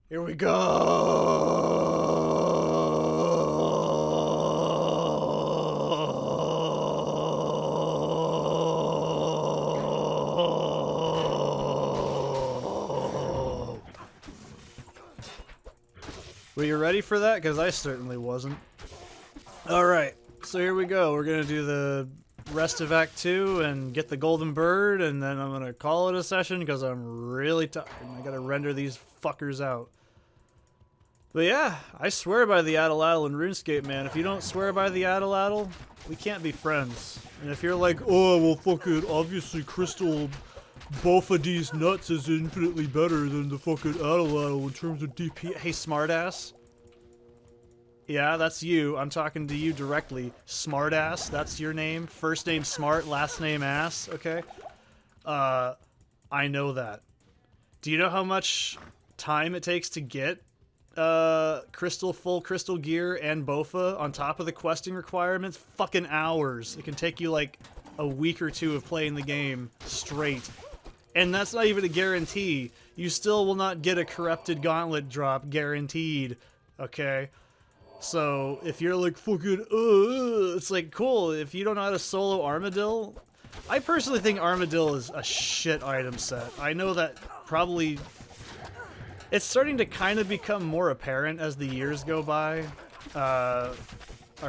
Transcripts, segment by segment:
Here we go. Were you ready for that? Because I certainly wasn't. Alright, so here we go. We're going to do the rest of Act 2 and get the golden bird, and then I'm going to call it a session because I'm really tired and I got to render these fuckers out. But yeah, I swear by the Addle in RuneScape, man. If you don't swear by the Addle, we can't be friends. And if you're like, oh, well, fucking, obviously Crystal Bofadi's nuts is infinitely better than the fucking Addle in terms of DP. Hey, smartass. Yeah, that's you. I'm talking to you directly. Smartass, that's your name. First name Smart, last name Ass, okay? I know that. Do you know how much time it takes to get full crystal gear and Bofa on top of the questing requirements? Fucking hours. It can take you like a week or two of playing the game straight. And that's not even a guarantee. You still will not get a corrupted gauntlet drop guaranteed, okay? So, if you're like, fucking, it's like, cool, if you don't know how to solo Armadillo, I personally think Armadillo is a shit item set. I know that probably, it's starting to kind of become more apparent as the years go by. Our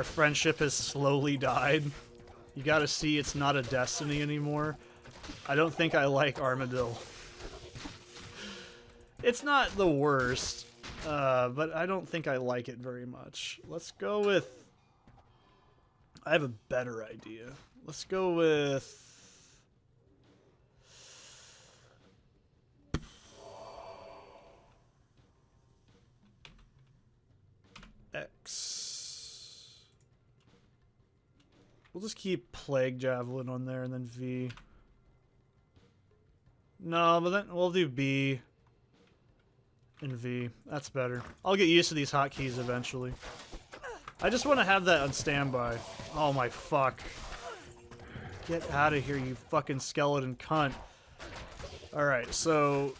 friendship has slowly died. You gotta see it's not a destiny anymore. I don't think I like Armadillo. It's not the worst. But I don't think I like it very much. Let's go with... I have a better idea. Let's go with... X. We'll just keep Plague Javelin on there and then V. No, but then we'll do B. And V. That's better. I'll get used to these hotkeys eventually. I just want to have that on standby. Oh my fuck. Get out of here, you fucking skeleton cunt. Alright, so...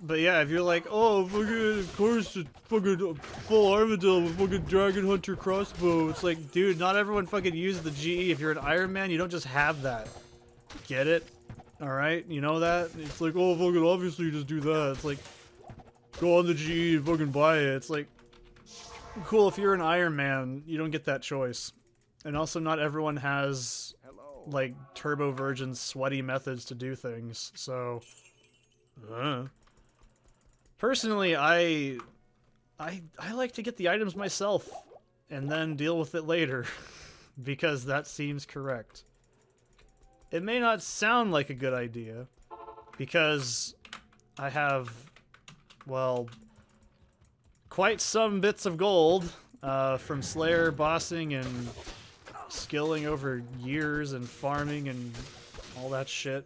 But yeah, if you're like, oh, fucking, of course, it's fucking full Armadillo with fucking Dragon Hunter crossbow. It's like, dude, not everyone fucking uses the GE. If you're an Iron Man, you don't just have that. Get it? Alright? You know that? It's like, oh, fucking, obviously you just do that. It's like... Go on the GE and fucking buy it. It's like, cool, if you're an Iron Man, you don't get that choice. And also not everyone has, like, Turbo Virgin's sweaty methods to do things, so... Personally, I like to get the items myself, and then deal with it later, because that seems correct. It may not sound like a good idea, because I have... well, quite some bits of gold from Slayer bossing and skilling over years and farming and all that shit.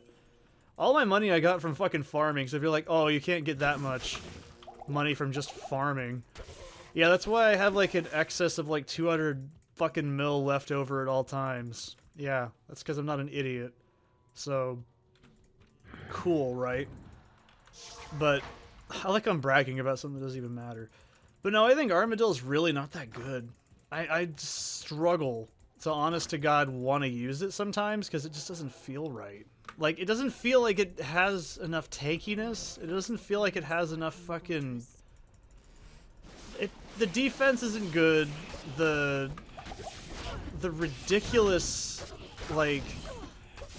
All my money I got from fucking farming, so if you're like, oh, you can't get that much money from just farming. Yeah, that's why I have like an excess of like 200 fucking mil left over at all times. Yeah, that's because I'm not an idiot. So, cool, right? But... I like I'm bragging about something that doesn't even matter. But no, I think Armadillo's really not that good. I just struggle to, honest to God, want to use it sometimes because it just doesn't feel right. Like, it doesn't feel like it has enough tankiness. It doesn't feel like it has enough fucking... The defense isn't good. The ridiculous, like...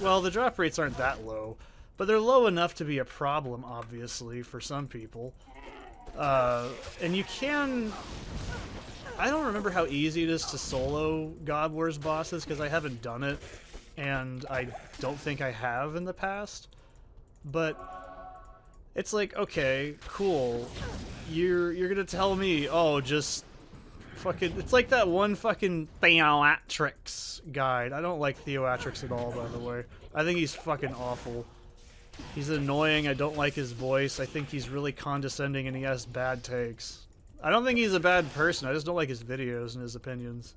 Well, the drop rates aren't that low. But they're low enough to be a problem, obviously, for some people. And you can... I don't remember how easy it is to solo God Wars bosses, because I haven't done it, and I don't think I have in the past. But it's like, okay, cool. You're gonna tell me, oh, just fucking... It's like that one fucking Theoatrix guide. I don't like Theoatrix at all, by the way. I think he's fucking awful. He's annoying, I don't like his voice, I think he's really condescending and he has bad takes. I don't think he's a bad person, I just don't like his videos and his opinions.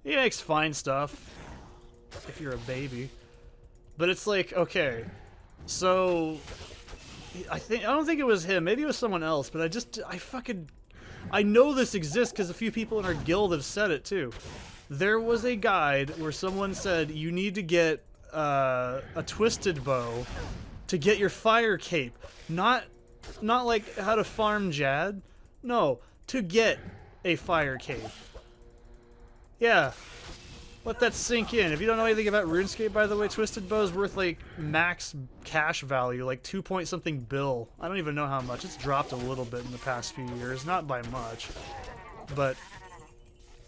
He makes fine stuff, if you're a baby. But it's like, okay, so I don't think it was him. Maybe it was someone else. But I know this exists because a few people in our guild have said it too. There was a guide where someone said you need to get a twisted bow to get your fire cape. Not like how to farm Jad. No, to get a fire cape. Yeah. Let that sink in. If you don't know anything about RuneScape, by the way, Twisted Bow's worth like max cash value, like 2 point something bill. I don't even know how much. It's dropped a little bit in the past few years, not by much. But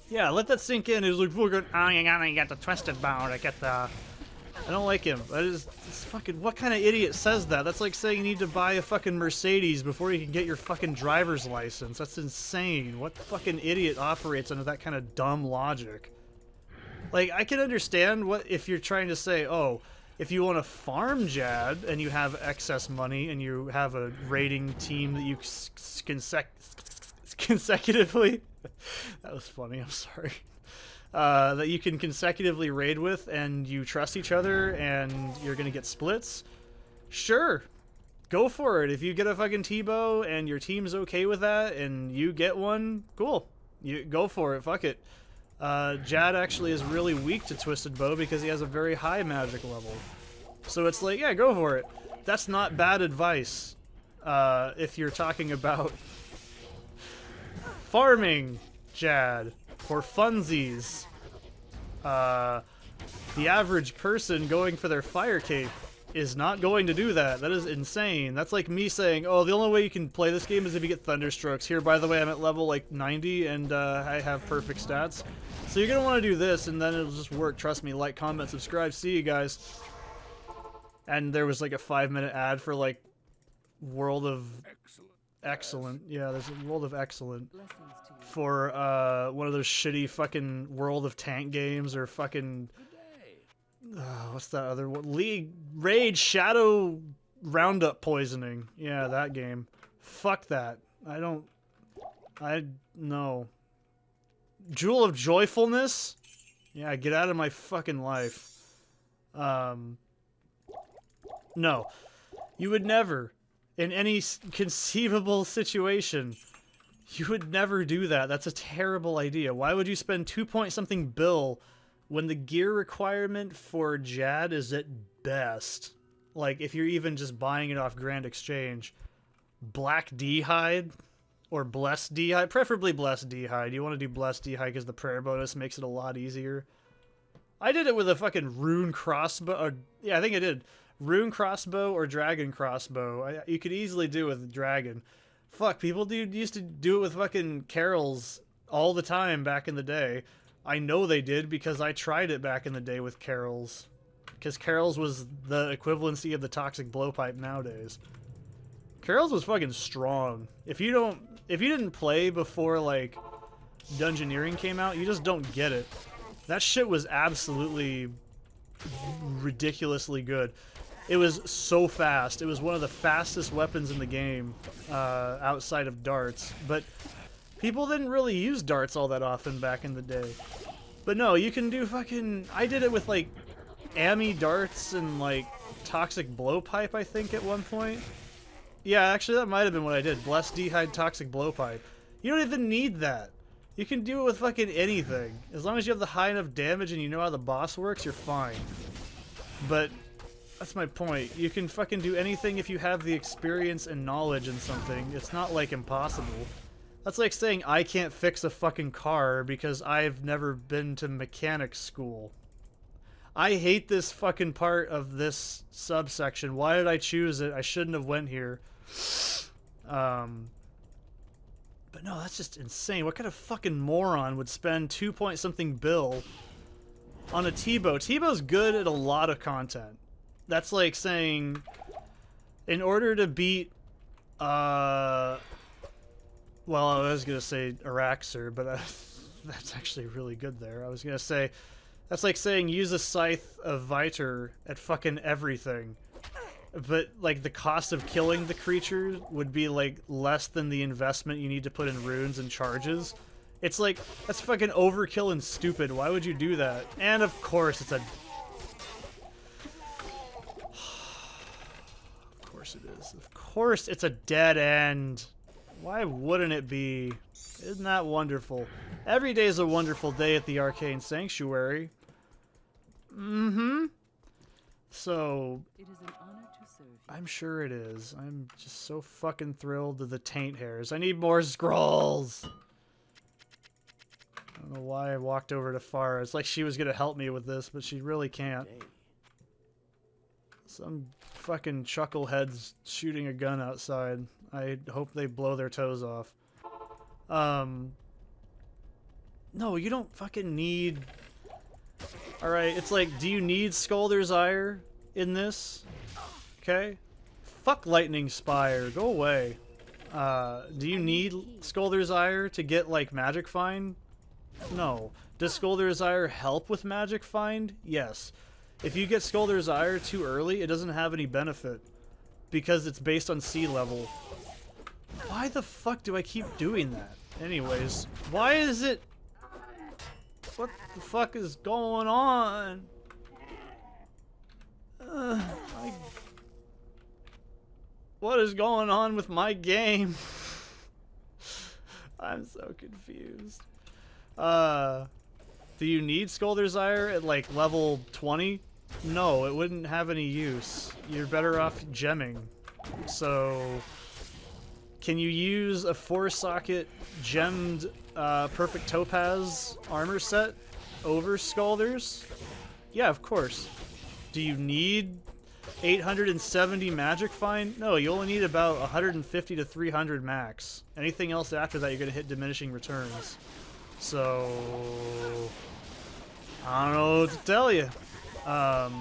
yeah, let that sink in. It was like, oh, you gotta get the Twisted Bow to get the... I don't like him. It's fucking... What kind of idiot says that? That's like saying you need to buy a fucking Mercedes before you can get your fucking driver's license. That's insane. What fucking idiot operates under that kind of dumb logic? Like, I can understand what if you're trying to say, oh, if you want to farm Jad and you have excess money and you have a raiding team that you consecutively... that was funny, I'm sorry. That you can consecutively raid with and you trust each other and you're going to get splits, sure. Go for it. If you get a fucking T-bow and your team's okay with that and you get one, cool. You go for it. Fuck it. Jad actually is really weak to Twisted Bow because he has a very high magic level. So it's like, yeah, go for it. That's not bad advice. If you're talking about farming Jad for funsies. The average person going for their fire cape is not going to do that. That is insane. That's like me saying, oh, the only way you can play this game is if you get Thunderstrokes. Here, by the way, I'm at level like 90 and I have perfect stats. So you're going to want to do this and then it'll just work. Trust me. Like, comment, subscribe. See you guys. And there was like a 5-minute ad for like World of Excellent. Yeah, there's a World of Excellent for one of those shitty fucking World of Tank games or fucking... what's that other one? League Raid Shadow Roundup Poisoning. Yeah, that game. Fuck that. No. Jewel of Joyfulness? Yeah, get out of my fucking life. No. You would never, in any conceivable situation, you would never do that. That's a terrible idea. Why would you spend 2 point something bill when the gear requirement for Jad is at best, like if you're even just buying it off Grand Exchange, Black D-Hide or Blessed D-Hide, preferably Blessed D-Hide. You want to do Blessed D-Hide because the prayer bonus makes it a lot easier. I did it with a fucking Rune Crossbow, or, yeah, I think I did. Rune Crossbow or Dragon Crossbow. You could easily do it with Dragon. Fuck, people used to do it with fucking Carols all the time back in the day. I know they did because I tried it back in the day with Carols. Because Carols was the equivalency of the Toxic Blowpipe nowadays. Carols was fucking strong. If you didn't play before like Dungeoneering came out, you just don't get it. That shit was absolutely ridiculously good. It was so fast. It was one of the fastest weapons in the game, outside of darts. But people didn't really use darts all that often back in the day. But no, you can do fucking... I did it with, like, Ami darts and, like, Toxic Blowpipe, I think, at one point. Yeah, actually, that might have been what I did. Blessed D-Hide Toxic Blowpipe. You don't even need that. You can do it with fucking anything. As long as you have the high enough damage and you know how the boss works, you're fine. But... that's my point. You can fucking do anything if you have the experience and knowledge in something. It's not, like, impossible. That's like saying I can't fix a fucking car because I've never been to mechanic school. I hate this fucking part of this subsection. Why did I choose it? I shouldn't have went here. But no, that's just insane. What kind of fucking moron would spend 2 point something bill on a T-bow? T-bow's good at a lot of content. That's like saying, in order to beat, well, I was going to say Araxer, but that's actually really good there. I was going to say, that's like saying use a Scythe of Viter at fucking everything. But, like, the cost of killing the creature would be, like, less than the investment you need to put in runes and charges. It's like, that's fucking overkill and stupid. Why would you do that? And, of course, it's a... of course it is. Of course. course it's a dead end. Why wouldn't it be? Isn't that wonderful? Every day is a wonderful day at the Arcane Sanctuary. Mm-hmm. So, It is an honor to serve you. I'm sure it is. I'm just so fucking thrilled to the taint hairs. I need more scrolls! I don't know why I walked over to Farah. It's like she was gonna help me with this, but she really can't. Some fucking chuckleheads shooting a gun outside. I hope they blow their toes off. No, you don't fucking need... Alright, it's like, do you need Skulder's Ire in this? Okay? Fuck Lightning Spire, go away. Do you need Skulder's Ire to get, like, Magic Find? No. Does Skulder's Ire help with Magic Find? Yes. If you get Skulder's Ire too early, it doesn't have any benefit. Because it's based on sea level. Why the fuck do I keep doing that? Anyways, why is it... What the fuck is going on? What is going on with my game? I'm so confused. Do you need Skulder's Ire at like level 20? No, it wouldn't have any use. You're better off gemming. So, can you use a 4-socket gemmed Perfect Topaz armor set over Skulder's? Yeah, of course. Do you need 870 Magic Find? No, you only need about 150 to 300 max. Anything else after that, you're going to hit diminishing returns. So, I don't know what to tell you. God,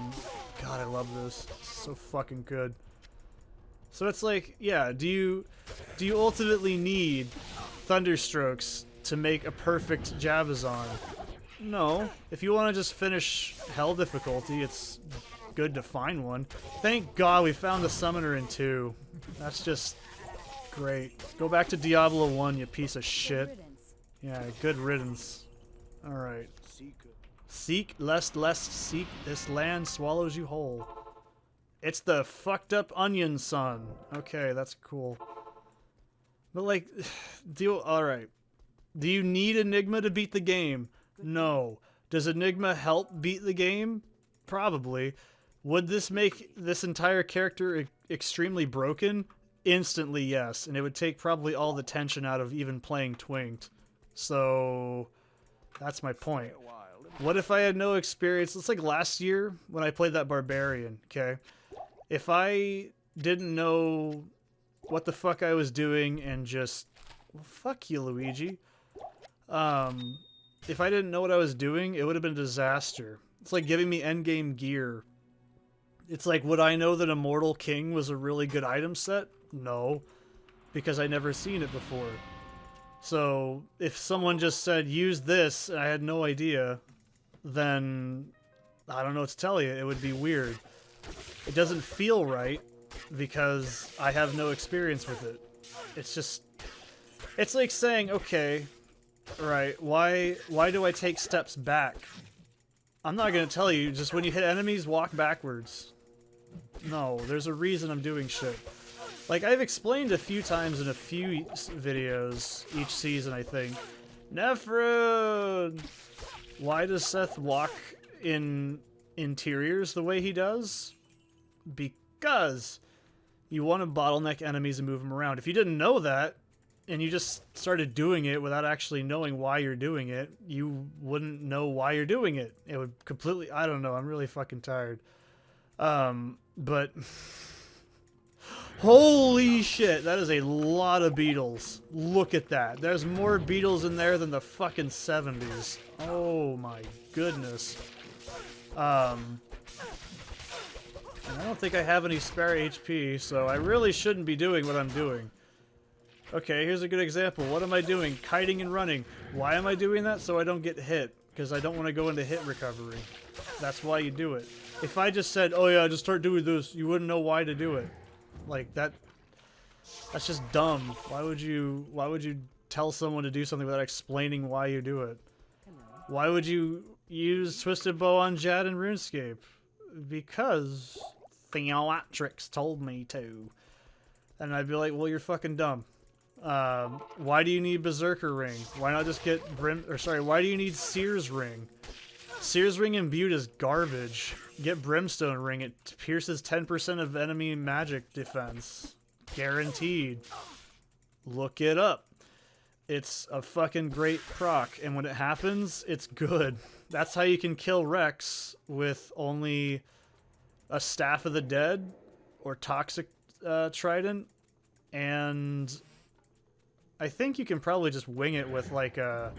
I love this. It's so fucking good. So it's like, yeah, do you ultimately need Thunderstrokes to make a perfect Javazon? No. If you want to just finish Hell difficulty, it's good to find one. Thank God we found the Summoner in 2. That's just great. Go back to Diablo 1, you piece of shit. Yeah, good riddance. Alright. Seek lest seek, this land swallows you whole. It's the fucked up onion son. Okay, that's cool. But like, alright. Do you need Enigma to beat the game? No. Does Enigma help beat the game? Probably. Would this make this entire character extremely broken? Instantly, yes. And it would take probably all the tension out of even playing Twinked. So, that's my point. What if I had no experience? It's like last year when I played that Barbarian, okay? If I didn't know what the fuck I was doing and just... Well, fuck you, Luigi. If I didn't know what I was doing, it would have been a disaster. It's like giving me endgame gear. It's like, would I know that Immortal King was a really good item set? No. Because I never seen it before. So, if someone just said, use this, and I had no idea, then I don't know what to tell you. It would be weird. It doesn't feel right because I have no experience with it. It's just... It's like saying, okay, right, why do I take steps back? I'm not going to tell you. Just when you hit enemies, walk backwards. No, there's a reason I'm doing shit. Like, I've explained a few times in a few videos each season, I think. Nephrone! Why does Seth walk in interiors the way he does? Because you want to bottleneck enemies and move them around. If you didn't know that, and you just started doing it without actually knowing why you're doing it, you wouldn't know why you're doing it. It would completely... I don't know, I'm really fucking tired. But... Holy shit, that is a lot of Beatles. Look at that. There's more Beatles in there than the fucking 70s. Oh my goodness. And I don't think I have any spare HP, so I really shouldn't be doing what I'm doing. Okay, here's a good example. What am I doing? Kiting and running. Why am I doing that? So I don't get hit. Because I don't want to go into hit recovery. That's why you do it. If I just said, oh yeah, just start doing this, you wouldn't know why to do it. Like, that's just dumb. Why would you tell someone to do something without explaining why you do it? Why would you use Twisted Bow on Jad and RuneScape? Because Theoatrix told me to. And I'd be like, well, you're fucking dumb. Why do you need Berserker Ring? Why not just get why do you need Seer's Ring? Seer's Ring imbued is garbage. Get Brimstone Ring. It pierces 10% of enemy magic defense. Guaranteed. Look it up. It's a fucking great proc, and when it happens, it's good. That's how you can kill Rex with only a Staff of the Dead or Toxic Trident, and I think you can probably just wing it with like a...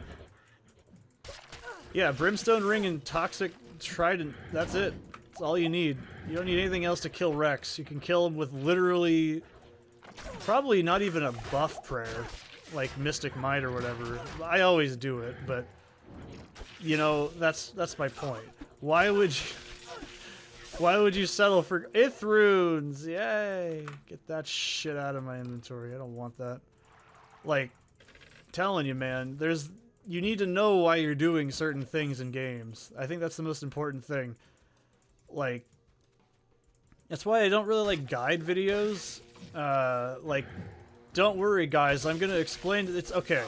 Yeah, Brimstone Ring and Toxic Trident, that's it. That's all you need. You don't need anything else to kill Rex. You can kill him with literally... Probably not even a buff prayer, like Mystic Might or whatever. I always do it, but... You know, that's my point. Why would you settle for Ith Runes? Yay! Get that shit out of my inventory. I don't want that. Like, telling you, man, you need to know why you're doing certain things in games. I think that's the most important thing. Like, that's why I don't really like guide videos. Like, don't worry, guys. I'm gonna explain. It's okay.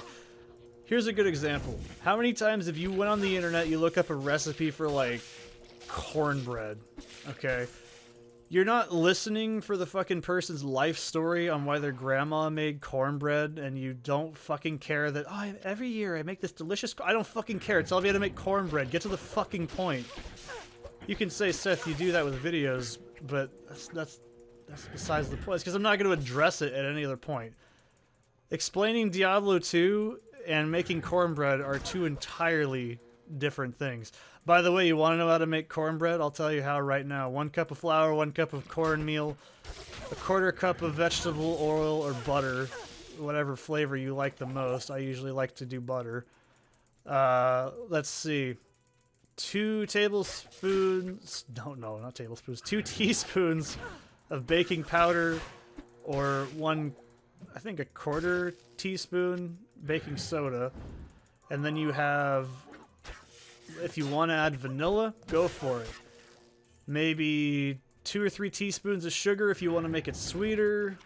Here's a good example. How many times have you went on the internet, you look up a recipe for, like, cornbread, okay? You're not listening for the fucking person's life story on why their grandma made cornbread, and you don't fucking care that, oh, every year I make this delicious... I don't fucking care. Tell me how to make cornbread. Get to the fucking point. You can say, Seth, you do that with videos, but that's besides the point. It's because I'm not going to address it at any other point. Explaining Diablo 2... and making cornbread are two entirely different things. By the way, you want to know how to make cornbread? I'll tell you how right now. 1 cup of flour, 1 cup of cornmeal, 1/4 cup of vegetable oil or butter, whatever flavor you like the most. I usually like to do butter. Let's see. 2 tablespoons... No, not tablespoons. 2 teaspoons of baking powder, or 1... I think 1/4 teaspoon baking soda, and then you have, if you want to add vanilla, go for it. Maybe 2 or 3 teaspoons of sugar if you want to make it sweeter,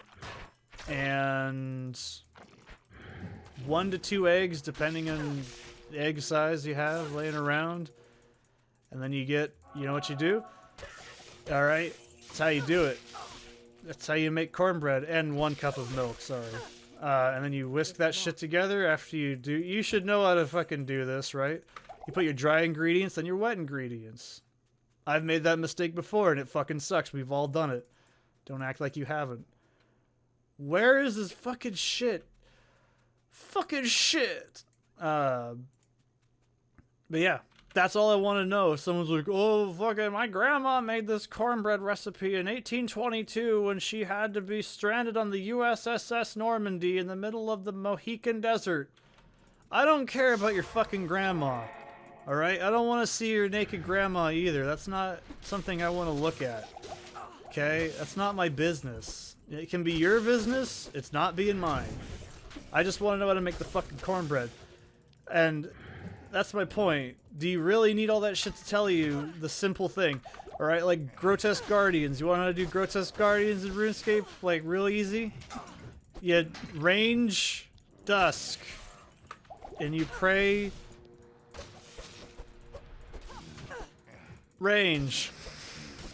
and 1 to 2 eggs depending on the egg size you have laying around, and then you know what you do? Alright, that's how you do it. That's how you make cornbread, and 1 cup of milk, sorry. And then you whisk that shit together after you do... You should know how to fucking do this, right? You put your dry ingredients, then your wet ingredients. I've made that mistake before, and it fucking sucks. We've all done it. Don't act like you haven't. Where is this fucking shit? Fucking shit! But yeah. That's all I want to know. If someone's like, oh, fucking, my grandma made this cornbread recipe in 1822 when she had to be stranded on the USS Normandy in the middle of the Mohican Desert. I don't care about your fucking grandma. Alright? I don't want to see your naked grandma either. That's not something I want to look at. Okay? That's not my business. It can be your business. It's not being mine. I just want to know how to make the fucking cornbread. And... that's my point. Do you really need all that shit to tell you the simple thing? Alright, like Grotesque Guardians. You want to know how to do Grotesque Guardians in RuneScape? Like, real easy? You range Dusk. And you pray... range.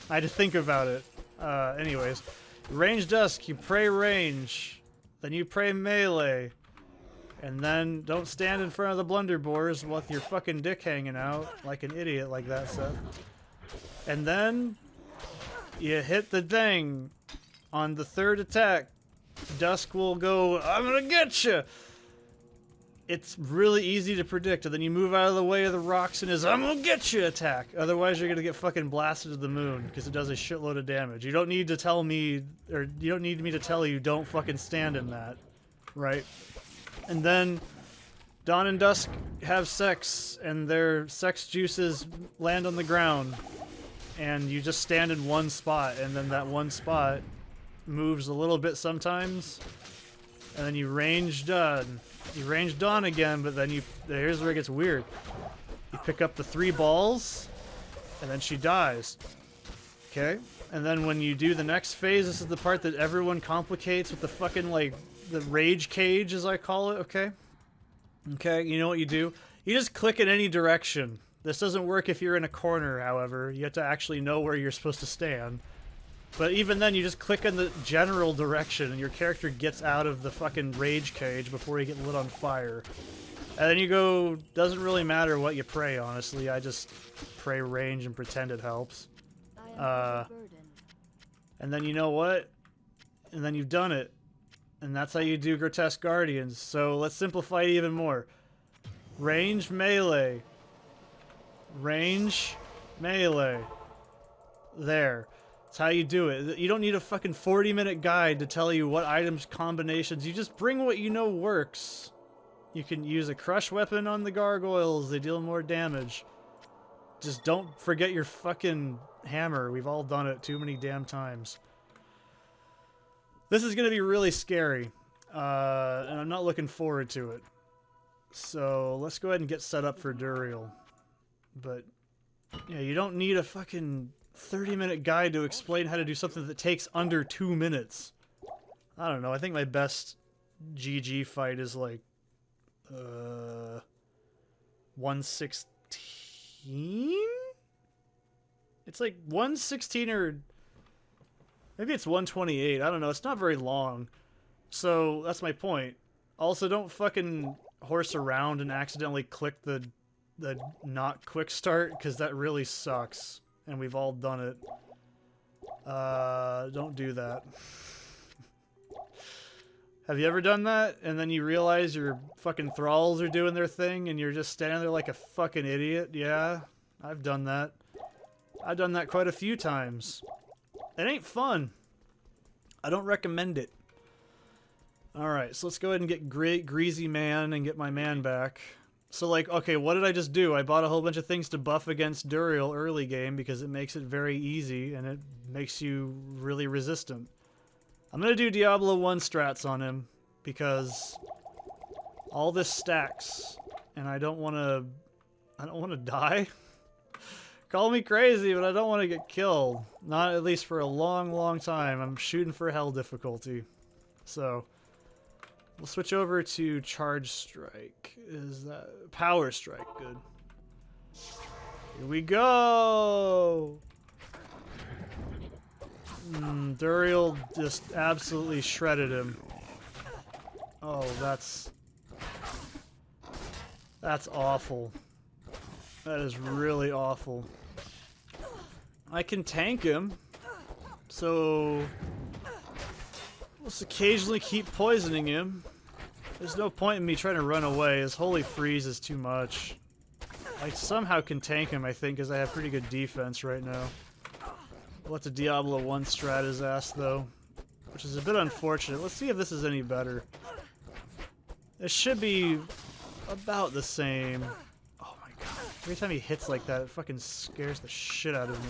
I had to think about it. Anyways. Range Dusk, you pray range. Then you pray melee. And then, don't stand in front of the blunderboars with your fucking dick hanging out like an idiot like that, Seth. And then, you hit the thing. On the 3rd attack, Dusk will go, I'm gonna get you! It's really easy to predict, and then you move out of the way of the rocks and his I'm gonna get you attack. Otherwise, you're gonna get fucking blasted to the moon, because it does a shitload of damage. You don't need to tell me, or you don't need me to tell you, don't fucking stand in that. Right? And then Dawn and Dusk have sex, and their sex juices land on the ground. And you just stand in one spot, and then that one spot moves a little bit sometimes. And then you range Dawn. You range Dawn again, but then here's where it gets weird. You pick up the 3 balls, and then she dies. Okay? And then when you do the next phase, this is the part that everyone complicates with the fucking, like, the rage cage, as I call it, okay? Okay, you know what you do? You just click in any direction. This doesn't work if you're in a corner, however. You have to actually know where you're supposed to stand. But even then, you just click in the general direction, and your character gets out of the fucking rage cage before you get lit on fire. And then you go, doesn't really matter what you pray, honestly. I just pray range and pretend it helps. And then you know what? And then you've done it. And that's how you do Grotesque Guardians. So let's simplify it even more. Range, melee. Range, melee. There. That's how you do it. You don't need a fucking 40-minute guide to tell you what items combinations. You just bring what you know works. You can use a crush weapon on the gargoyles. They deal more damage. Just don't forget your fucking hammer. We've all done it too many damn times. This is going to be really scary. And I'm not looking forward to it. So let's go ahead and get set up for Duriel. But yeah, you don't need a fucking 30-minute guide to explain how to do something that takes under 2 minutes. I don't know. I think my best GG fight is like 116? It's like 116 or maybe it's 128. I don't know. It's not very long. So that's my point. Also, don't fucking horse around and accidentally click the not quick start, because that really sucks. And we've all done it. Don't do that. Have you ever done that? And then you realize your fucking thralls are doing their thing and you're just standing there like a fucking idiot? Yeah, I've done that. I've done that quite a few times. It ain't fun. I don't recommend it. Alright, so let's go ahead and get Greasy Man and get my man back. So, like, okay, what did I just do? I bought a whole bunch of things to buff against Duriel early game because it makes it very easy and it makes you really resistant. I'm gonna do Diablo 1 strats on him because all this stacks and I don't wanna die. Call me crazy, but I don't want to get killed. Not at least for a long, long time. I'm shooting for hell difficulty. So we'll switch over to Charge Strike. Is that Power Strike? Good. Here we go. Duriel just absolutely shredded him. Oh, that's awful. That is really awful. I can tank him, so let's occasionally keep poisoning him. There's no point in me trying to run away. His Holy Freeze is too much. I somehow can tank him, I think, because I have pretty good defense right now. We'll let the Diablo 1 strat his ass, though, which is a bit unfortunate. Let's see if this is any better. It should be about the same. Oh my god. Every time he hits like that, it fucking scares the shit out of me.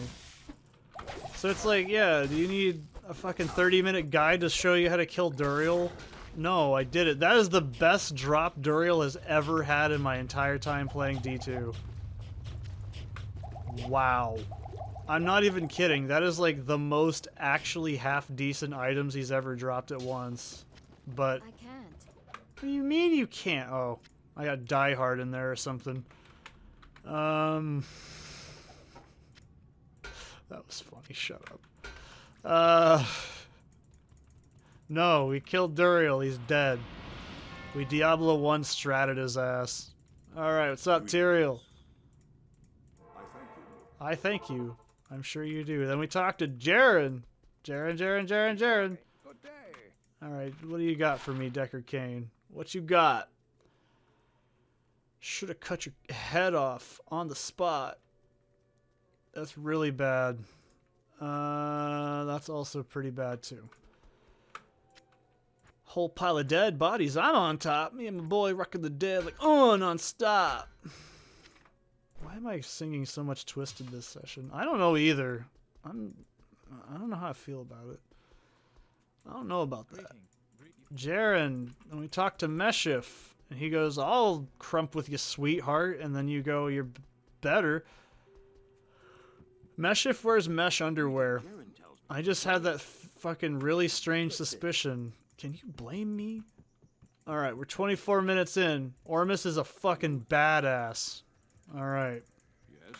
So it's like, yeah, do you need a fucking 30-minute guide to show you how to kill Duriel? No, I did it. That is the best drop Duriel has ever had in my entire time playing D2. Wow. I'm not even kidding. That is like the most actually half-decent items he's ever dropped at once. But... I can't. What do you mean you can't? Oh, I got Die Hard in there or something. That was funny. Shut up. No, we killed Duriel. He's dead. We Diablo 1 stratted his ass. Alright, what's up, Tyrael? I thank you. I'm sure you do. Then we talked to Jaren. Jaren. Alright, what do you got for me, Decker Kane? What you got? Should have cut your head off on the spot. That's really bad. That's also pretty bad too. Whole pile of dead bodies. I'm on top. Me and my boy rocking the dead like non-stop. Why am I singing so much Twisted this session? I don't know either. I don't know how I feel about it. I don't know about that. Jaren, when we talked to Meshif, and he goes, I'll crump with you, sweetheart, and then you go, you're better. Meshif wears mesh underwear. I just had that fucking really strange suspicion. Can you blame me? Alright, we're 24 minutes in. Ormus is a fucking badass. Alright. Yes.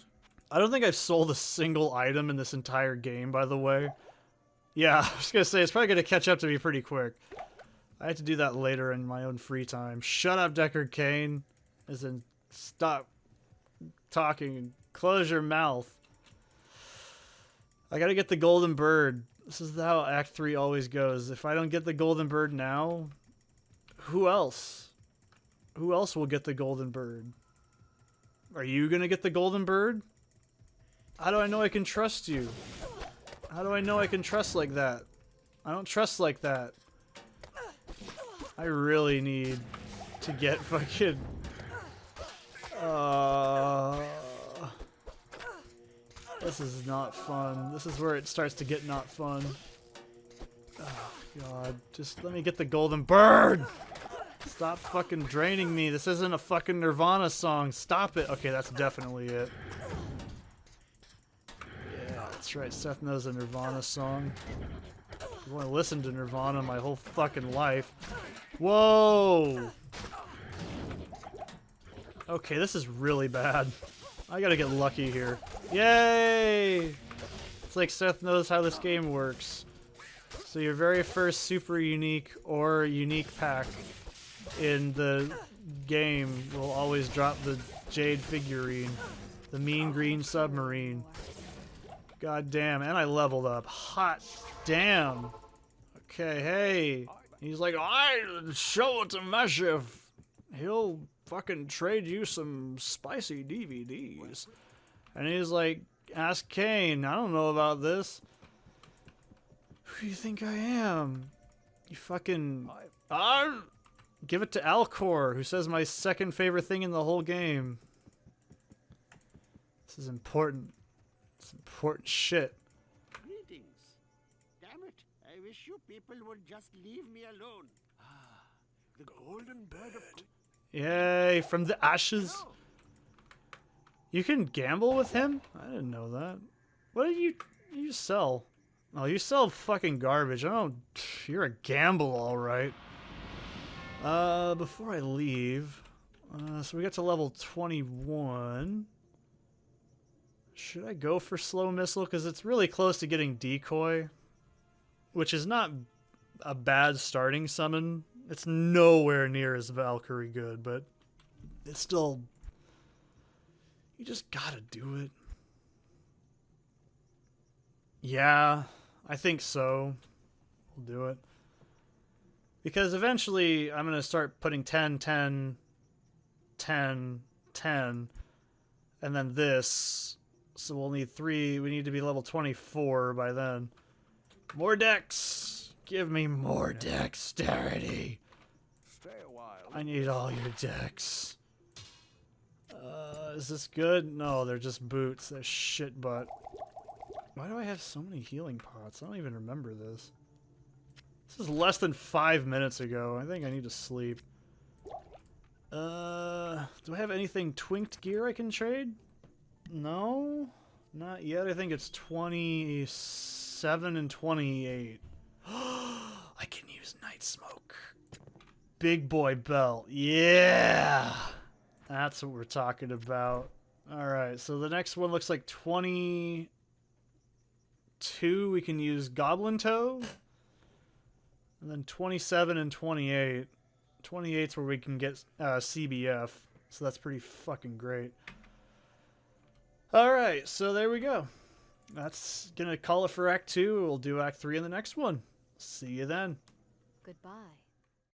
I don't think I've sold a single item in this entire game, by the way. Yeah, I was gonna say, it's probably gonna catch up to me pretty quick. I have to do that later in my own free time. Shut up, Deckard Cain. As in, stop talking and close your mouth. I gotta get the golden bird. This is how Act 3 always goes. If I don't get the golden bird now, who else? Who else will get the golden bird? Are you gonna get the golden bird? How do I know I can trust you? How do I know I can trust like that? I don't trust like that. I really need to get fucking... This is not fun. This is where it starts to get not fun. Oh, God. Just let me get the golden bird! Stop fucking draining me. This isn't a fucking Nirvana song. Stop it. Okay, that's definitely it. Yeah, that's right. Seth knows a Nirvana song. I've only listened to Nirvana my whole fucking life. Whoa! Okay, this is really bad. I gotta get lucky here. Yay! It's like Seth knows how this game works. So your very first super unique or unique pack in the game will always drop the Jade figurine. The mean green submarine. God damn, and I leveled up. Hot damn. Okay, hey. He's like, I show it to Meshiv. He'll fucking trade you some spicy DVDs. And he's like, ask Kane. I don't know about this. Who do you think I am? You fucking... give it to Alcor, who says my second favorite thing in the whole game. This is important. It's important shit. Greetings. Damn it. I wish you people would just leave me alone. The golden bird of... Yay, from the ashes. No. You can gamble with him? I didn't know that. What do you sell? Oh, you sell fucking garbage. I don't... You're a gamble, alright. Before I leave... so we got to level 21. Should I go for slow missile? Because it's really close to getting decoy. Which is not a bad starting summon. It's nowhere near as Valkyrie good, but it's still... You just gotta do it. Yeah, I think so. We'll do it. Because eventually I'm going to start putting 10, 10, 10, 10, and then this. So we'll need 3. We need to be level 24 by then. More dex! Give me more dexterity. Stay a while. I need all your dex. Is this good? No, they're just boots. They're shit butt. Why do I have so many healing pots? I don't even remember this. This is less than 5 minutes ago. I think I need to sleep. Do I have anything twinked gear I can trade? No? Not yet. I think it's 27 and 28. I can use Night Smoke. Big boy belt. Yeah! That's what we're talking about. Alright, so the next one looks like 22. We can use Goblin Toe. And then 27 and 28. 28's where we can get CBF. So that's pretty fucking great. Alright, so there we go. That's gonna call it for Act 2. We'll do Act 3 in the next one. See you then. Goodbye.